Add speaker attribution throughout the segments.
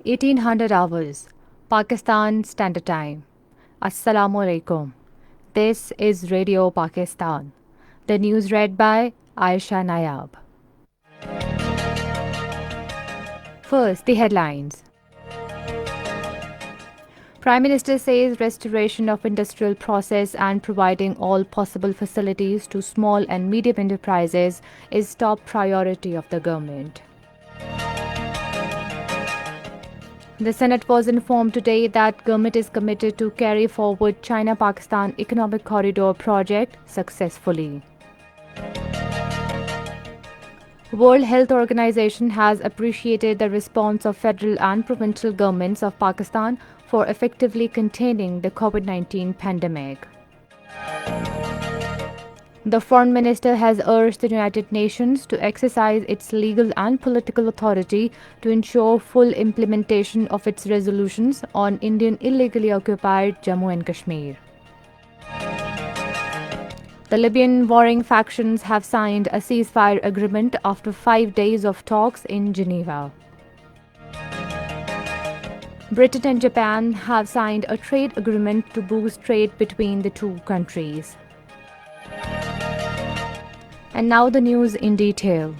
Speaker 1: 1800 hours, Pakistan Standard Time. Assalamu alaikum. This is Radio Pakistan. The news read by Aisha Nayab. First, the headlines. Prime Minister says restoration of industrial process and providing all possible facilities to small and medium enterprises is top priority of the government. The Senate was informed today that government is committed to carry forward China-Pakistan Economic Corridor project successfully. World Health Organization has appreciated the response of federal and provincial governments of Pakistan for effectively containing the COVID-19 pandemic. The Foreign Minister has urged the United Nations to exercise its legal and political authority to ensure full implementation of its resolutions on Indian illegally occupied Jammu and Kashmir. The Libyan warring factions have signed a ceasefire agreement after 5 days of talks in Geneva. Britain and Japan have signed a trade agreement to boost trade between the two countries. And now the news in detail.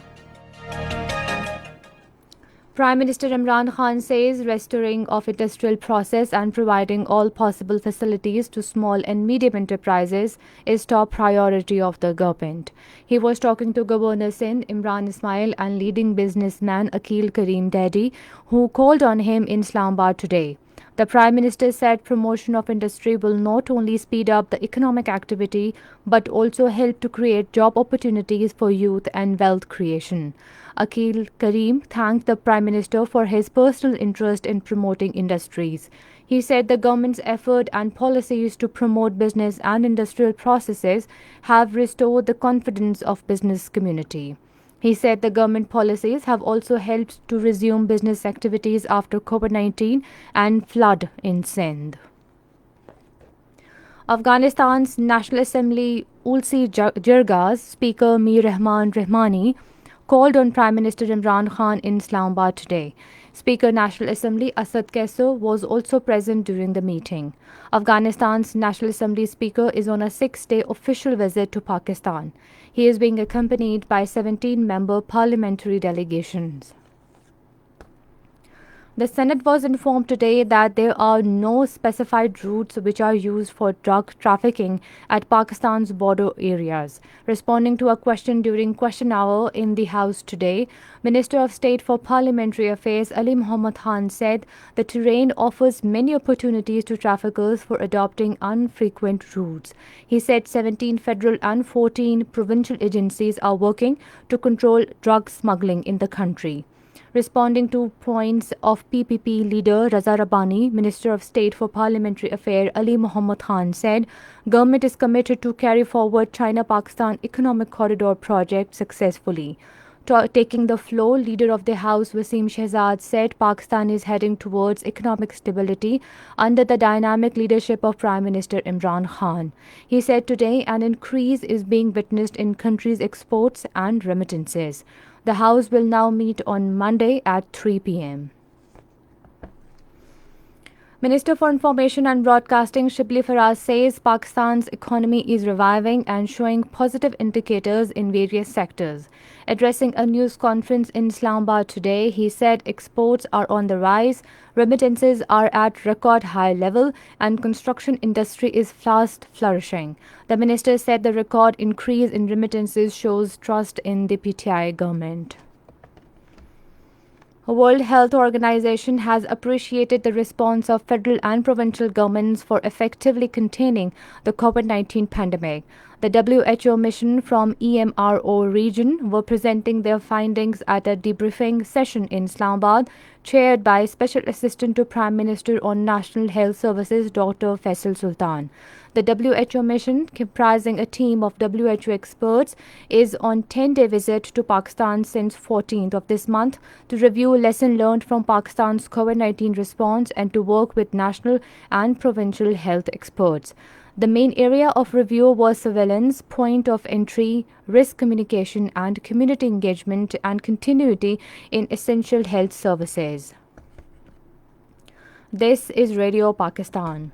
Speaker 1: Prime Minister Imran Khan says restoring of industrial process and providing all possible facilities to small and medium enterprises is top priority of the government. He was talking to Governor Sindh Imran Ismail and leading businessman Akil Karim Dedi, who called on him in Islamabad today. The Prime Minister said promotion of industry will not only speed up the economic activity but also help to create job opportunities for youth and wealth creation. Akil Karim thanked the Prime Minister for his personal interest in promoting industries. He said the government's effort and policies to promote business and industrial processes have restored the confidence of business community. He said the government policies have also helped to resume business activities after COVID-19 and flood in Sindh. Afghanistan's National Assembly Ulsi Jirga's Speaker Mir Rahman Rahmani called on Prime Minister Imran Khan in Islamabad today. Speaker National Assembly Asad Keso was also present during the meeting. Afghanistan's National Assembly Speaker is on a 6-day official visit to Pakistan. He is being accompanied by 17-member parliamentary delegations. The Senate was informed today that there are no specified routes which are used for drug trafficking at Pakistan's border areas. Responding to a question during question hour in the House today, Minister of State for Parliamentary Affairs Ali Muhammad Khan said the terrain offers many opportunities to traffickers for adopting unfrequent routes. He said 17 federal and 14 provincial agencies are working to control drug smuggling in the country. Responding to points of PPP leader Raza Rabbani, Minister of State for Parliamentary Affairs Ali Muhammad Khan said government is committed to carry forward China-Pakistan Economic Corridor project successfully. Taking the floor, Leader of the House Wasim Shehzad said Pakistan is heading towards economic stability under the dynamic leadership of Prime Minister Imran Khan. He said today an increase is being witnessed in country's exports and remittances. The House will now meet on Monday at 3 p.m. Minister for Information and Broadcasting Shibli Faraz says Pakistan's economy is reviving and showing positive indicators in various sectors. Addressing a news conference in Islamabad today, he said exports are on the rise, remittances are at record high level, and construction industry is fast flourishing. The minister said the record increase in remittances shows trust in the PTI government. World Health Organization has appreciated the response of federal and provincial governments for effectively containing the COVID-19 pandemic. The WHO mission from EMRO region were presenting their findings at a debriefing session in Islamabad, chaired by Special Assistant to Prime Minister on National Health Services Dr. Faisal Sultan. The WHO mission, comprising a team of WHO experts, is on 10-day visit to Pakistan since 14th of this month to review lessons learned from Pakistan's COVID-19 response and to work with national and provincial health experts. The main area of review was surveillance, point of entry, risk communication and community engagement and continuity in essential health services. This is Radio Pakistan.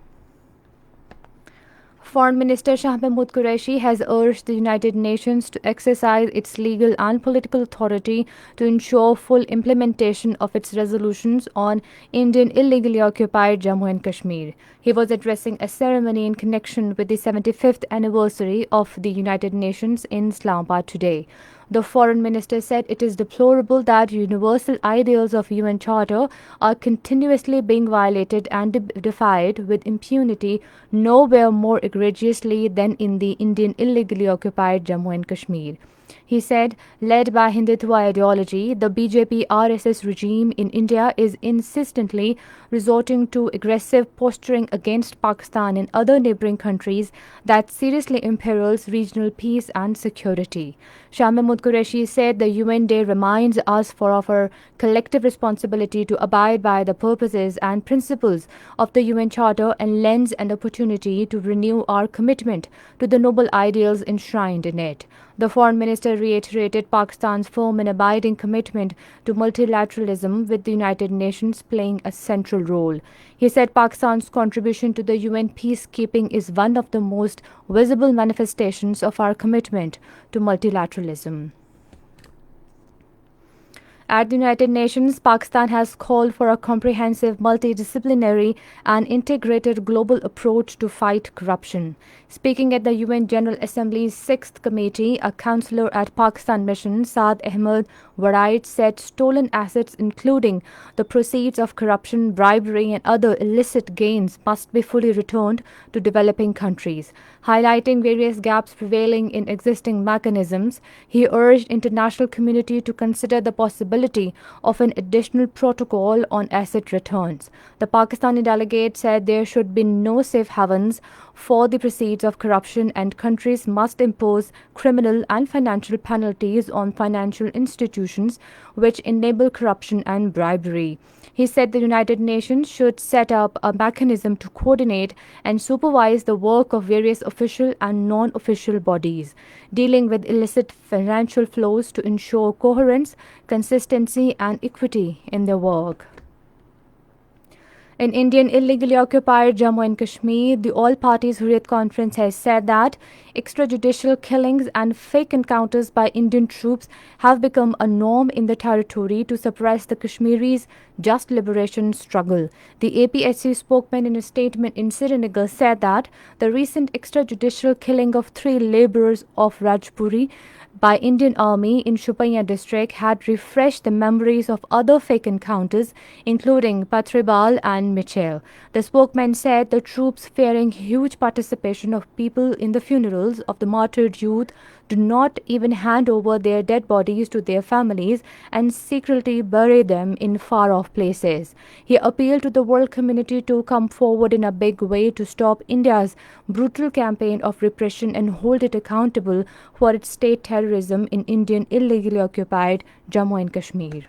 Speaker 1: Foreign Minister Shah Mahmood Qureshi has urged the United Nations to exercise its legal and political authority to ensure full implementation of its resolutions on Indian illegally occupied Jammu and Kashmir. He was addressing a ceremony in connection with the 75th anniversary of the United Nations in Islamabad today. The foreign minister said it is deplorable that universal ideals of UN Charter are continuously being violated and defied with impunity, nowhere more egregiously than in the Indian illegally occupied Jammu and Kashmir. He said, led by Hindutva ideology, the BJP RSS regime in India is insistently resorting to aggressive posturing against Pakistan and other neighboring countries that seriously imperils regional peace and security. Shah Mahmood Qureshi said the UN Day reminds us of our collective responsibility to abide by the purposes and principles of the UN Charter and lends an opportunity to renew our commitment to the noble ideals enshrined in it. The foreign minister reiterated Pakistan's firm and abiding commitment to multilateralism, with the United Nations playing a central role. He said Pakistan's contribution to the UN peacekeeping is one of the most visible manifestations of our commitment to multilateralism. At the United Nations, Pakistan has called for a comprehensive, multidisciplinary and integrated global approach to fight corruption. Speaking at the UN General Assembly's 6th Committee, a counselor at Pakistan Mission, Saad Ahmed Waraid, said stolen assets, including the proceeds of corruption, bribery and other illicit gains, must be fully returned to developing countries. Highlighting various gaps prevailing in existing mechanisms, he urged international community to consider the possibility of an additional protocol on asset returns. The Pakistani delegate said there should be no safe havens for the proceeds of corruption and countries must impose criminal and financial penalties on financial institutions which enable corruption and bribery. He said the United Nations should set up a mechanism to coordinate and supervise the work of various official and non-official bodies dealing with illicit financial flows to ensure coherence, consistency and equity in their work. In Indian illegally occupied Jammu and Kashmir, the All Parties Hurriyat Conference has said that extrajudicial killings and fake encounters by Indian troops have become a norm in the territory to suppress the Kashmiris' just liberation struggle. The APHC spokesman in a statement in Srinagar said that the recent extrajudicial killing of 3 labourers of Rajpuri by Indian Army in Shopaiya district had refreshed the memories of other fake encounters, including Patribal and Michel. The spokesman said the troops, fearing huge participation of people in the funerals of the martyred youth, do not even hand over their dead bodies to their families and secretly bury them in far-off places. He appealed to the world community to come forward in a big way to stop India's brutal campaign of repression and hold it accountable for its state terrorism in Indian illegally occupied Jammu and Kashmir.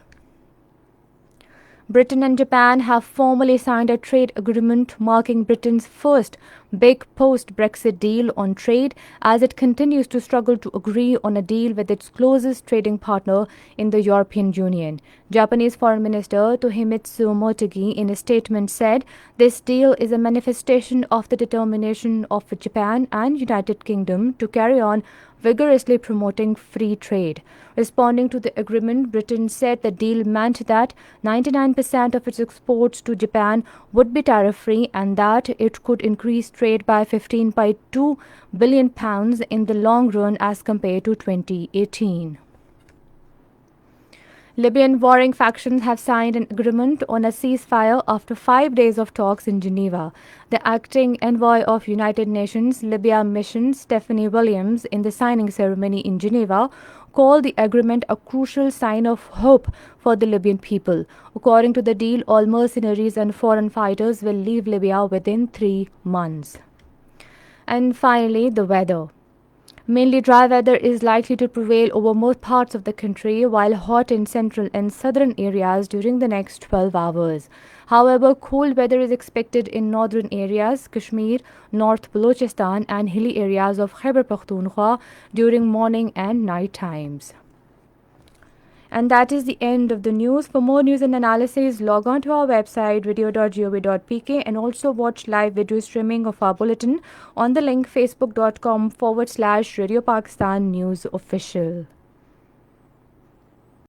Speaker 1: Britain and Japan have formally signed a trade agreement marking Britain's first big post-Brexit deal on trade as it continues to struggle to agree on a deal with its closest trading partner in the European Union. Japanese Foreign Minister Tohimitsu Motegi in a statement said this deal is a manifestation of the determination of Japan and United Kingdom to carry on vigorously promoting free trade. Responding to the agreement, Britain said the deal meant that 99% of its exports to Japan would be tariff-free and that it could increase trade by £15.2 billion in the long run as compared to 2018. Libyan warring factions have signed an agreement on a ceasefire after 5 days of talks in Geneva. The acting envoy of United Nations Libya mission, Stephanie Williams, in the signing ceremony in Geneva, called the agreement a crucial sign of hope for the Libyan people. According to the deal, all mercenaries and foreign fighters will leave Libya within 3 months. And finally, the weather. Mainly dry weather is likely to prevail over most parts of the country, while hot in central and southern areas during the next 12 hours. However, cool weather is expected in northern areas, Kashmir, North Balochistan and hilly areas of Khyber Pakhtunkhwa during morning and night times. And that is the end of the news. For more news and analysis, log on to our website video.gov.pk and also watch live video streaming of our bulletin on the link facebook.com/Radio Pakistan News Official.